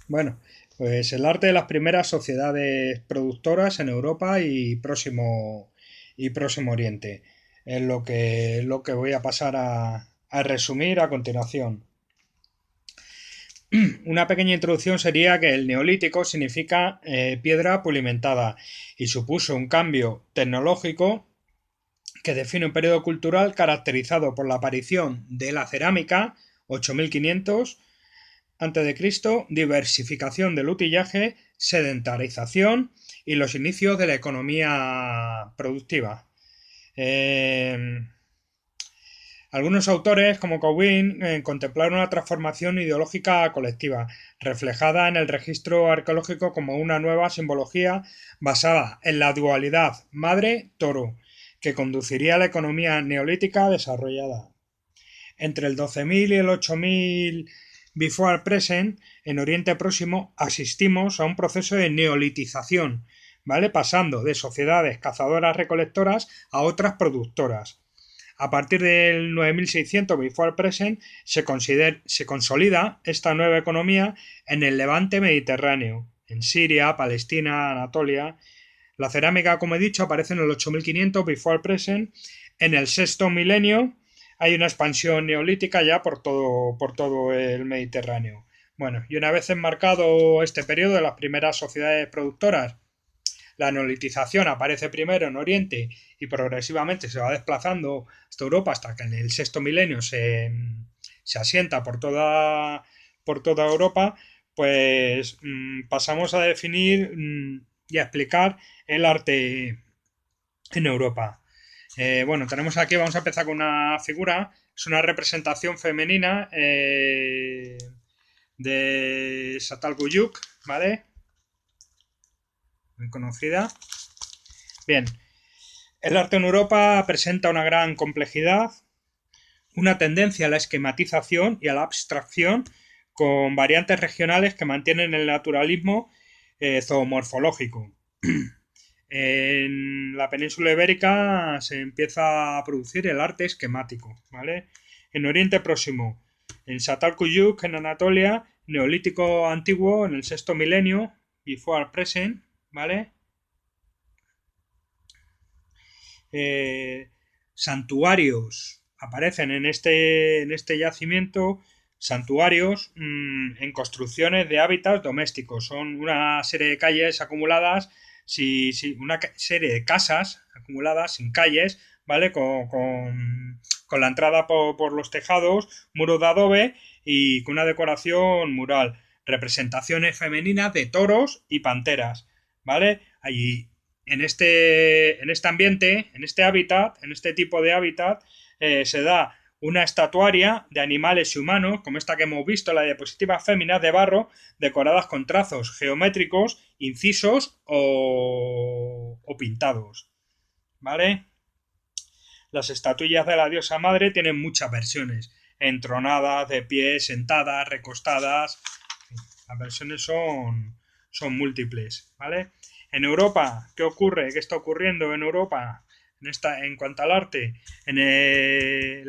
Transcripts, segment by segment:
Bueno, pues el arte de las primeras sociedades productoras en Europa y Próximo Oriente. Es lo que voy a pasar a resumir a continuación. Una pequeña introducción sería que el neolítico significa piedra pulimentada y supuso un cambio tecnológico que define un periodo cultural caracterizado por la aparición de la cerámica, 8500 a.C., diversificación del utillaje, sedentarización y los inicios de la economía productiva. Eh, Algunos autores, como Cowen, contemplaron una transformación ideológica colectiva, reflejada en el registro arqueológico como una nueva simbología basada en la dualidad madre-toro, que conduciría a la economía neolítica desarrollada. Entre el 12.000 y el 8.000 before present, en Oriente Próximo, asistimos a un proceso de neolitización, ¿vale? Pasando de sociedades cazadoras-recolectoras a otras productoras. A partir del 9600 before present se consolida esta nueva economía en el levante mediterráneo, en Siria, Palestina, Anatolia. La cerámica, como he dicho, aparece en el 8500 before present. En el sexto milenio hay una expansión neolítica ya por todo el Mediterráneo. Bueno, y una vez enmarcado este periodo de las primeras sociedades productoras, la neolitización aparece primero en Oriente y progresivamente se va desplazando hasta Europa hasta que en el sexto milenio se asienta por toda Europa, pues pasamos a definir y a explicar el arte en Europa. Bueno, tenemos aquí, vamos a empezar con una figura, es una representación femenina de Satalguyuk, ¿vale? Muy conocida. Bien, el arte en Europa presenta una gran complejidad, una tendencia a la esquematización y a la abstracción, con variantes regionales que mantienen el naturalismo zoomorfológico. En la península ibérica se empieza a producir el arte esquemático, ¿vale? En Oriente Próximo, en Çatalhöyük, en Anatolia, neolítico antiguo, en el sexto milenio, before present, ¿vale? Santuarios aparecen en este yacimiento, santuarios en construcciones de hábitats domésticos. Son una serie de calles acumuladas, una serie de casas acumuladas sin calles, ¿vale? Con la entrada por los tejados, muros de adobe y con una decoración mural. Representaciones femeninas de toros y panteras, ¿vale? Allí en este ambiente, en este hábitat, en este tipo de hábitat, se da una estatuaria de animales y humanos, como esta que hemos visto, la diapositiva fémina de barro, decoradas con trazos geométricos, incisos o pintados. ¿Vale? Las estatuillas de la diosa madre tienen muchas versiones, entronadas, de pie, sentadas, recostadas. Las versiones son múltiples, ¿vale? En Europa, ¿qué ocurre? ¿Qué está ocurriendo en Europa en cuanto al arte? En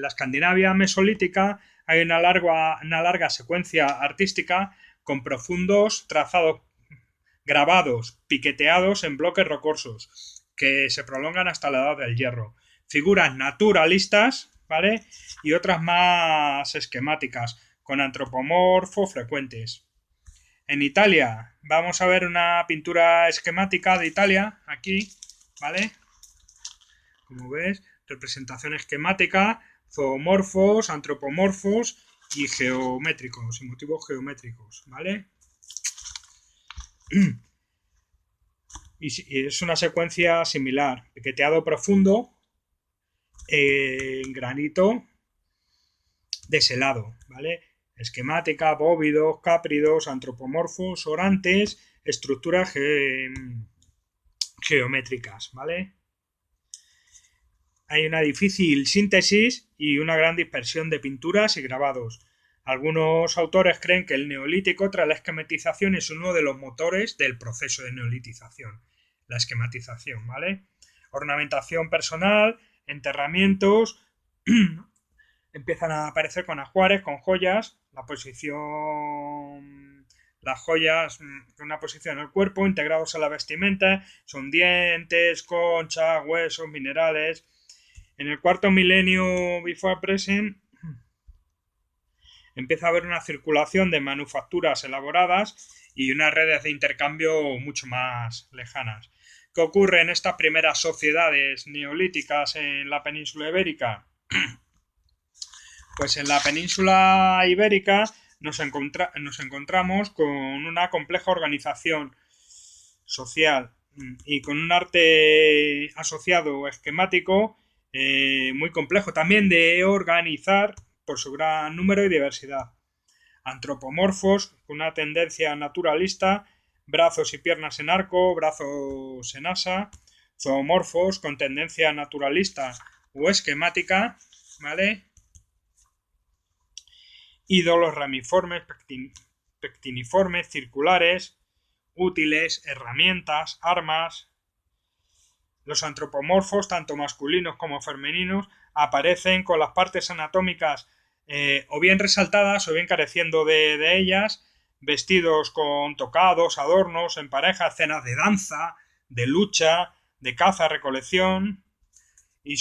la Escandinavia mesolítica hay una larga secuencia artística con profundos trazados grabados, piqueteados en bloques rocosos, que se prolongan hasta la edad del hierro. Figuras naturalistas, ¿vale? Y otras más esquemáticas, con antropomorfo frecuentes. En Italia, vamos a ver una pintura esquemática de Italia, aquí, ¿vale? Como ves, representación esquemática, zoomorfos, antropomorfos y geométricos, y motivos geométricos, ¿vale? Y es una secuencia similar, piqueteado profundo en granito deselado, ¿vale? Esquemática, bóvidos, cápridos, antropomorfos, orantes, estructuras geométricas, ¿vale? Hay una difícil síntesis y una gran dispersión de pinturas y grabados. Algunos autores creen que el neolítico, tras la esquematización, es uno de los motores del proceso de neolitización. La esquematización, ¿vale? Ornamentación personal, enterramientos, empiezan a aparecer con ajuares, con joyas, Las joyas con una posición en el cuerpo, integrados a la vestimenta, son dientes, conchas, huesos, minerales. En el cuarto milenio before present empieza a haber una circulación de manufacturas elaboradas y unas redes de intercambio mucho más lejanas. ¿Qué ocurre en estas primeras sociedades neolíticas en la península ibérica? Pues en la península ibérica nos encontramos con una compleja organización social y con un arte asociado esquemático muy complejo también de organizar por su gran número y diversidad. Antropomorfos con una tendencia naturalista, brazos y piernas en arco, brazos en asa, zoomorfos con tendencia naturalista o esquemática, ¿vale? Ídolos ramiformes, pectiniformes, circulares, útiles, herramientas, armas. Los antropomorfos, tanto masculinos como femeninos, aparecen con las partes anatómicas o bien resaltadas o bien careciendo de ellas, vestidos con tocados, adornos, en pareja, escenas de danza, de lucha, de caza, recolección, y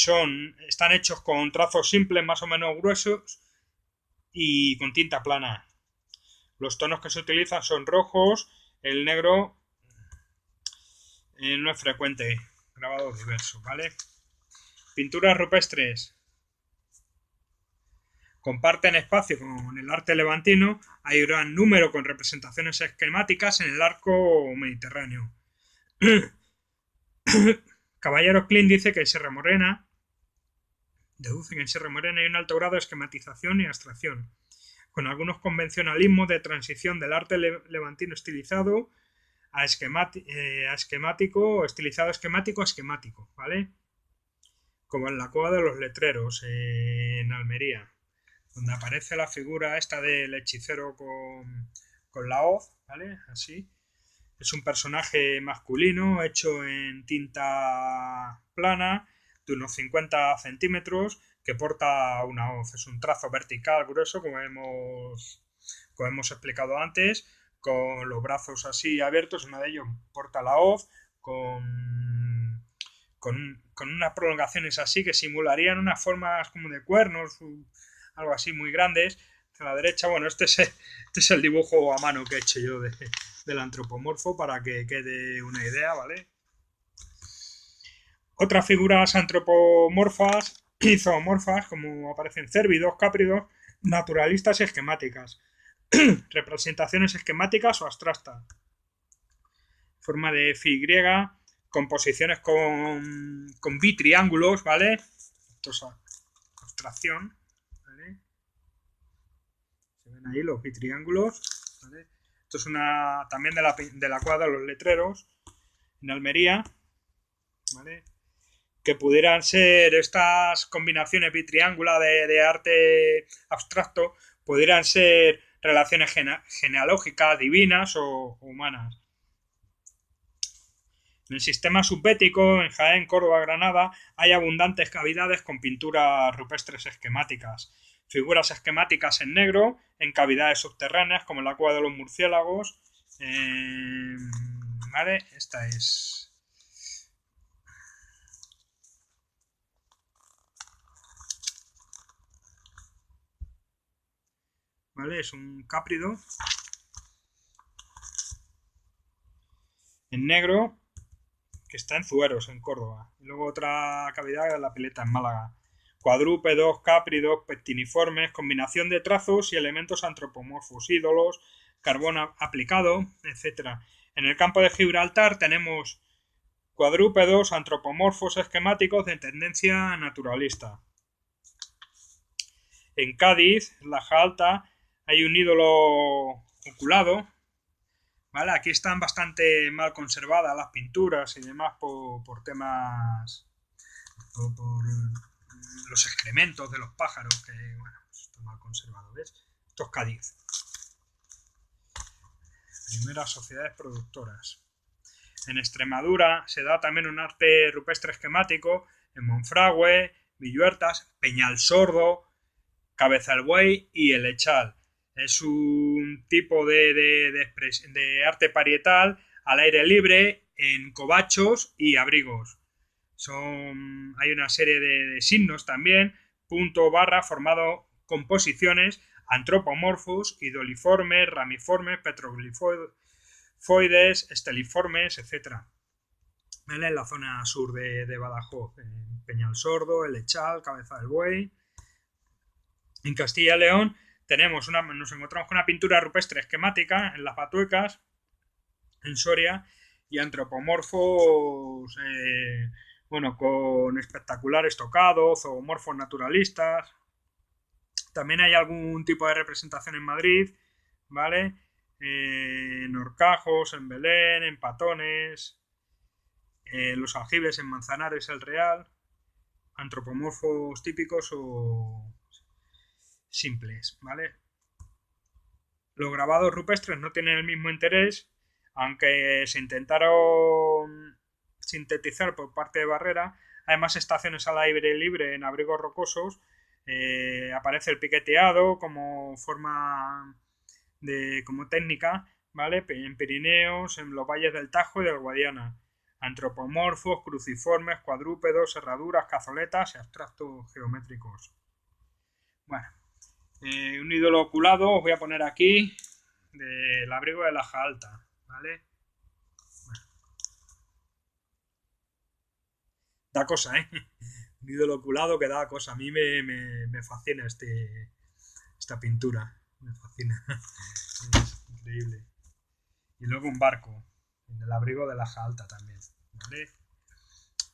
están hechos con trazos simples más o menos gruesos y con tinta plana. Los tonos que se utilizan son rojos, el negro no es frecuente, grabados diversos, ¿vale? Pinturas rupestres. Comparten espacio con el arte levantino, hay un gran número con representaciones esquemáticas en el arco mediterráneo. Caballero Klein dice que en Sierra Morena deduce que en Sierra Morena hay un alto grado de esquematización y abstracción, con algunos convencionalismos de transición del arte levantino estilizado a esquemático, estilizado esquemático a esquemático, ¿vale? Como en la Cueva de los Letreros, en Almería, donde aparece la figura esta del hechicero con la hoz, ¿vale? Así. Es un personaje masculino hecho en tinta plana de unos 50 centímetros que porta una hoz. Es un trazo vertical grueso, como hemos explicado antes, con los brazos así abiertos. Uno de ellos porta la hoz con unas prolongaciones así que simularían unas formas como de cuernos, algo así muy grandes. A la derecha, bueno, este es el dibujo a mano que he hecho yo del antropomorfo para que quede una idea, ¿vale? Otras figuras antropomorfas y zoomorfas, como aparecen cérvidos, cápridos, naturalistas y esquemáticas. Representaciones esquemáticas o abstractas. Forma de phi griega, composiciones con bitriángulos, ¿vale? Esto es abstracción, ¿vale? Se ven ahí los bitriángulos, ¿vale? Esto es una también de la Cueva de los Letreros, en Almería, ¿vale? Que pudieran ser estas combinaciones bitriángulas de arte abstracto, pudieran ser relaciones genealógicas, divinas o humanas. En el sistema subbético, en Jaén, Córdoba, Granada, hay abundantes cavidades con pinturas rupestres esquemáticas. Figuras esquemáticas en negro, en cavidades subterráneas, como en la Cueva de los Murciélagos. ¿Vale? Esta es... ¿Vale? Es un cáprido en negro que está en Zueros, en Córdoba. Y luego otra cavidad de la Pileta, en Málaga. Cuadrúpedos, cápridos, pectiniformes, combinación de trazos y elementos antropomorfos, ídolos, carbón aplicado, etc. En el campo de Gibraltar tenemos cuadrúpedos, antropomorfos esquemáticos de tendencia naturalista. En Cádiz, en la Alta, hay un ídolo oculado, ¿vale? Aquí están bastante mal conservadas las pinturas y demás por temas, por los excrementos de los pájaros, que bueno, está mal conservado, ¿ves? Esto es Cádiz. Primeras sociedades productoras. En Extremadura se da también un arte rupestre esquemático en Monfragüe, Villuertas, Peñalsordo, Cabeza del Buey y El Echal. Es un un tipo de arte parietal al aire libre en covachos y abrigos. Hay una serie de signos también, punto, barra, formado composiciones antropomorfos, idoliformes, ramiformes, petroglifoides, esteliformes, etc. ¿Vale? En la zona sur de Badajoz, en Peñalsordo, El Echal, Cabeza del Buey. En Castilla y León nos encontramos con una pintura rupestre esquemática en las Batuecas, en Soria, y antropomorfos, con espectaculares tocados, zoomorfos naturalistas. También hay algún tipo de representación en Madrid, ¿vale? En Horcajos, en Belén, en Patones, los aljibes en Manzanares, El Real, antropomorfos típicos o simples, ¿vale? Los grabados rupestres no tienen el mismo interés, aunque se intentaron sintetizar por parte de Barrera. Hay más estaciones al aire libre en abrigos rocosos. Aparece el piqueteado como forma como técnica, ¿vale? En Pirineos, en los valles del Tajo y del Guadiana. Antropomorfos, cruciformes, cuadrúpedos, herraduras, cazoletas y abstractos geométricos. Bueno, un ídolo oculado os voy a poner aquí del abrigo de Laja Alta, ¿vale? Bueno. Da cosa, ¿eh? Un ídolo oculado que da cosa. A mí me fascina esta pintura. Me fascina. Es increíble. Y luego un barco en el abrigo de Laja Alta también, ¿vale?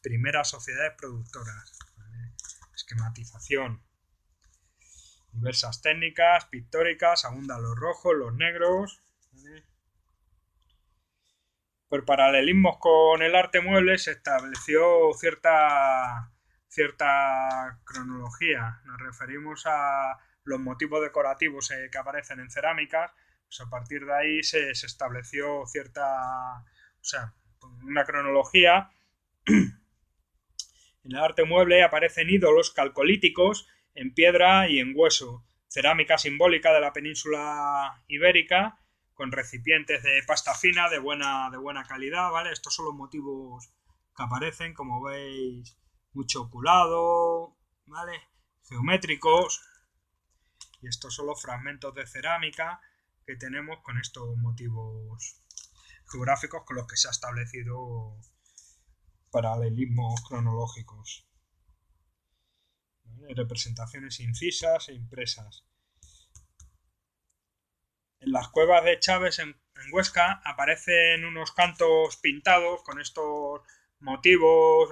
Primeras sociedades productoras, ¿vale? Esquematización. Diversas técnicas pictóricas, abundan los rojos, los negros, ¿vale? Por paralelismos con el arte mueble se estableció cierta cronología. Nos referimos a los motivos decorativos que aparecen en cerámicas. Pues a partir de ahí se estableció una cronología. En el arte mueble aparecen ídolos calcolíticos en piedra y en hueso, cerámica simbólica de la península ibérica, con recipientes de pasta fina de buena calidad, ¿vale? Estos son los motivos que aparecen, como veis, mucho oculado, ¿vale? Geométricos, y estos son los fragmentos de cerámica que tenemos con estos motivos geográficos con los que se ha establecido paralelismos cronológicos. ¿Vale? Representaciones incisas e impresas. En las cuevas de Chaves en Huesca aparecen unos cantos pintados con estos motivos,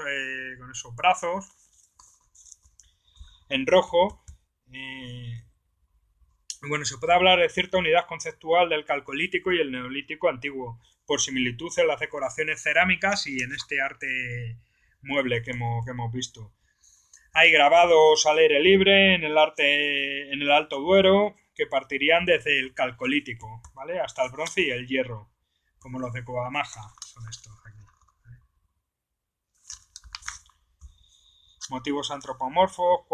con esos brazos en rojo. Bueno, se puede hablar de cierta unidad conceptual del calcolítico y el neolítico antiguo, por similitud en las decoraciones cerámicas y en este arte mueble que hemos visto. Hay grabados al aire libre en el Alto Duero que partirían desde el calcolítico, ¿vale? Hasta el bronce y el hierro, como los de Covamaja, son estos aquí, ¿vale? Motivos antropomorfos,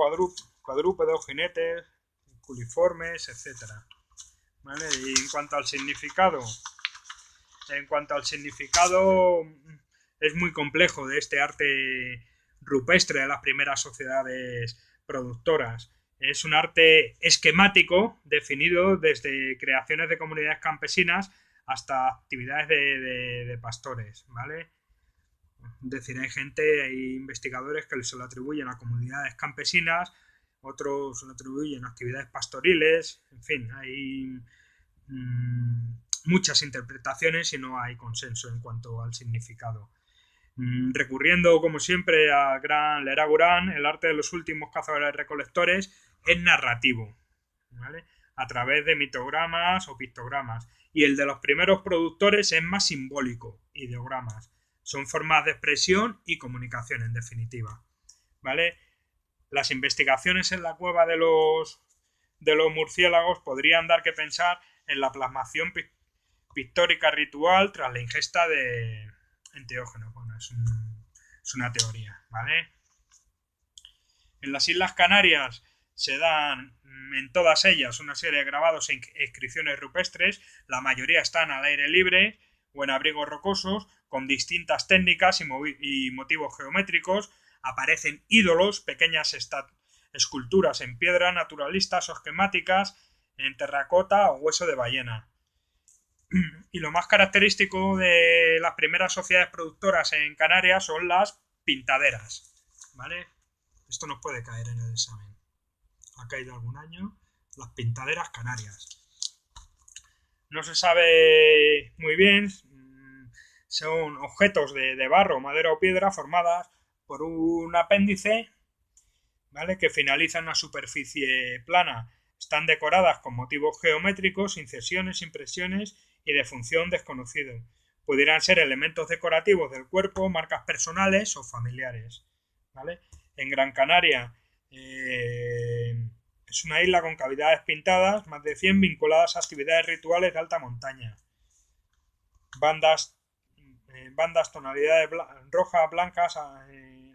cuadrúpedos, jinetes, culiformes, etc. ¿Vale? Y en cuanto al significado es muy complejo de este arte rupestre de las primeras sociedades productoras. Es un arte esquemático definido desde creaciones de comunidades campesinas hasta actividades de pastores, ¿vale? Es decir, hay investigadores que se lo atribuyen a comunidades campesinas, otros se lo atribuyen a actividades pastoriles, en fin, hay muchas interpretaciones y no hay consenso en cuanto al significado. Recurriendo, como siempre, a gran Leragurán, el arte de los últimos cazadores-recolectores es narrativo, ¿vale? A través de mitogramas o pictogramas. Y el de los primeros productores es más simbólico, ideogramas. Son formas de expresión y comunicación, en definitiva, ¿vale? Las investigaciones en la cueva de los murciélagos podrían dar que pensar en la plasmación pictórica ritual tras la ingesta de enteógenos. Bueno, es una teoría, ¿vale? En las Islas Canarias se dan en todas ellas una serie de grabados e inscripciones rupestres, la mayoría están al aire libre o en abrigos rocosos, con distintas técnicas y motivos geométricos. Aparecen ídolos, pequeñas esculturas en piedra, naturalistas o esquemáticas, en terracota o hueso de ballena. Y lo más característico de las primeras sociedades productoras en Canarias son las pintaderas, ¿vale? Esto nos puede caer en el examen. Ha caído algún año. Las pintaderas canarias. No se sabe muy bien. Son objetos de barro, madera o piedra formadas por un apéndice, ¿vale?, que finaliza en una superficie plana. Están decoradas con motivos geométricos, incesiones, impresiones y de función desconocido. Pudieran ser elementos decorativos del cuerpo, marcas personales o familiares, ¿vale? En Gran Canaria es una isla con cavidades pintadas, más de 100 vinculadas a actividades rituales de alta montaña. Bandas tonalidades rojas, blancas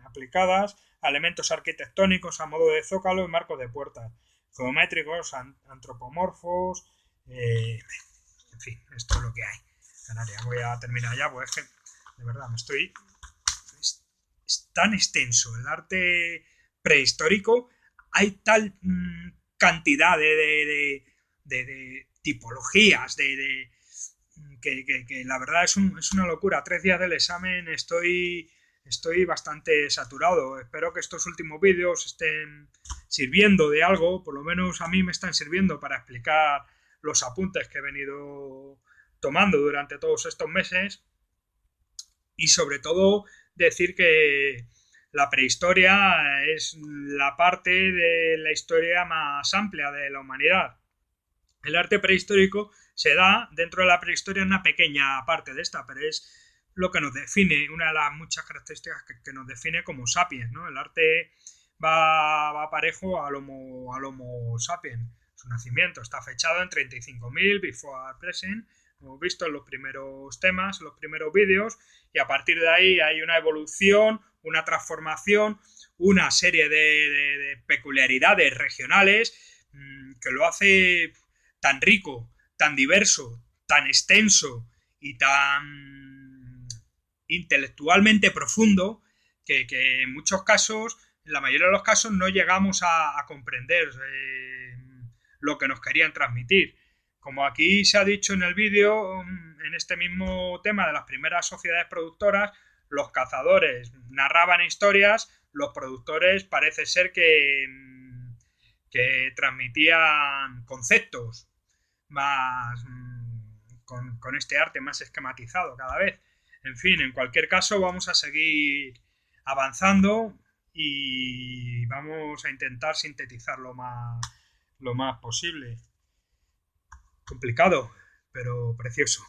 aplicadas a elementos arquitectónicos a modo de zócalo y marcos de puertas, geométricos, antropomorfos, en fin, esto es lo que hay. Canarias, voy a terminar ya, pues es que de verdad es tan extenso el arte prehistórico, hay tal cantidad de tipologías, que la verdad es una locura. 3 días del examen estoy bastante saturado. Espero que estos últimos vídeos estén sirviendo de algo, por lo menos a mí me están sirviendo para explicar los apuntes que he venido tomando durante todos estos meses, y sobre todo decir que la prehistoria es la parte de la historia más amplia de la humanidad. El arte prehistórico se da dentro de la prehistoria una pequeña parte de esta, pero es lo que nos define, una de las muchas características que nos define como sapiens, ¿no? El arte va parejo al Homo sapiens. Su nacimiento está fechado en 35.000 before present, como hemos visto en los primeros temas, en los primeros vídeos, y a partir de ahí hay una evolución, una transformación, una serie de peculiaridades regionales que lo hace tan rico, tan diverso, tan extenso y tan intelectualmente profundo que en muchos casos, en la mayoría de los casos, no llegamos a comprender lo que nos querían transmitir. Como aquí se ha dicho en el vídeo, en este mismo tema de las primeras sociedades productoras, los cazadores narraban historias, los productores parece ser que transmitían conceptos más con este arte más esquematizado cada vez. En fin, en cualquier caso vamos a seguir avanzando y vamos a intentar sintetizar lo más posible. Complicado, pero precioso.